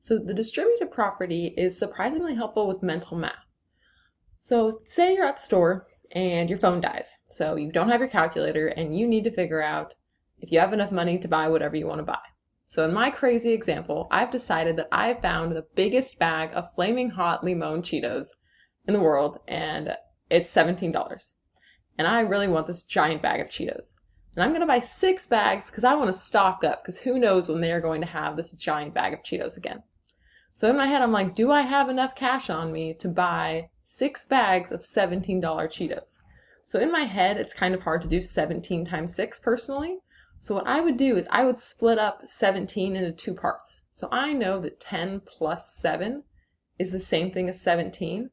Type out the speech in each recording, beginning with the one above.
So the distributive property is surprisingly helpful with mental math. So say you're at the store and your phone dies. So you don't have your calculator and you need to figure out if you have enough money to buy whatever you want to buy. So in my crazy example, I've decided that I've found the biggest bag of flaming hot limon Cheetos in the world, and it's $17. And I really want this giant bag of Cheetos. And I'm going to buy 6 bags because I want to stock up, because who knows when they're going to have this giant bag of Cheetos again. So in my head, I'm like, do I have enough cash on me to buy 6 bags of $17 Cheetos? So in my head, it's kind of hard to do 17 times 6 personally. So what I would do is I would split up 17 into 2 parts. So I know that 10 plus 7 is the same thing as 17.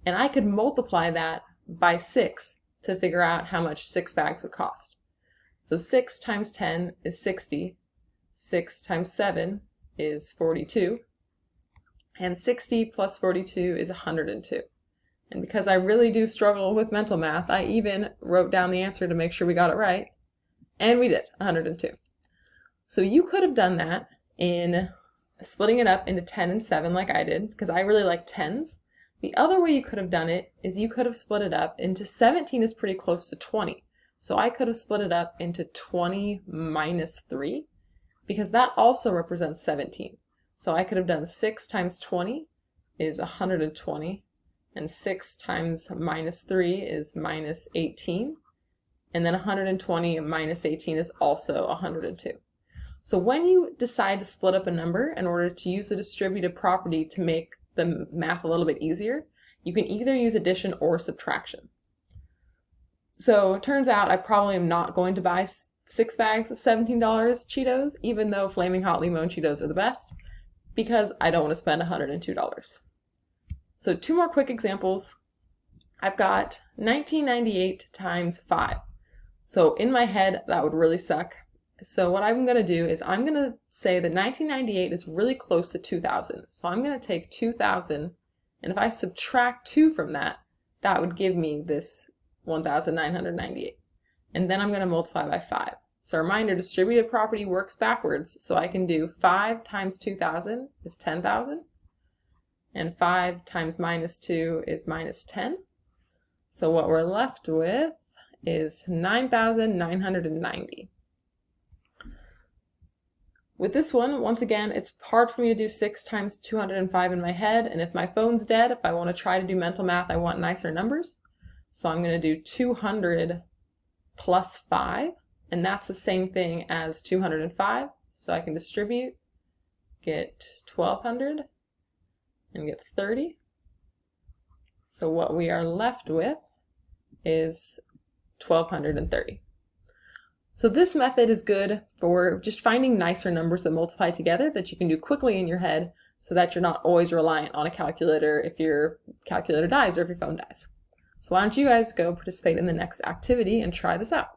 And I could multiply that by 6 to figure out how much 6 bags would cost. So 6 times 10 is 60. 6 times 7 is 42. And 60 plus 42 is 102. And because I really do struggle with mental math, I even wrote down the answer to make sure we got it right. And we did, 102. So you could have done that in splitting it up into 10 and 7 like I did, because I really like 10s. The other way you could have done it is you could have split it up into 17 is pretty close to 20. So I could have split it up into 20 minus 3, because that also represents 17. So I could have done 6 times 20 is 120, and 6 times minus 3 is minus 18, and then 120 minus 18 is also 102. So when you decide to split up a number in order to use the distributive property to make the math a little bit easier, you can either use addition or subtraction. So it turns out I probably am not going to buy 6 bags of $17 Cheetos, even though Flaming Hot Limon Cheetos are the best, because I don't want to spend $102. So 2 more quick examples. I've got 1998 times 5. So in my head, that would really suck. So what I'm going to do is I'm going to say that 1998 is really close to 2000. So I'm going to take 2000, and if I subtract 2 from that, that would give me this 1998. And then I'm going to multiply by 5. So a reminder, distributive property works backwards. So I can do 5 times 2000 is 10,000. And 5 times minus 2 is minus 10. So what we're left with is 9,990. With this one, once again, it's hard for me to do 6 times 205 in my head, and if my phone's dead, if I want to try to do mental math, I want nicer numbers. So I'm going to do 200 plus 5, and that's the same thing as 205. So I can distribute, get 1,200, and get 30. So what we are left with is 1,230. So this method is good for just finding nicer numbers that multiply together that you can do quickly in your head, so that you're not always reliant on a calculator if your calculator dies or if your phone dies. So why don't you guys go participate in the next activity and try this out.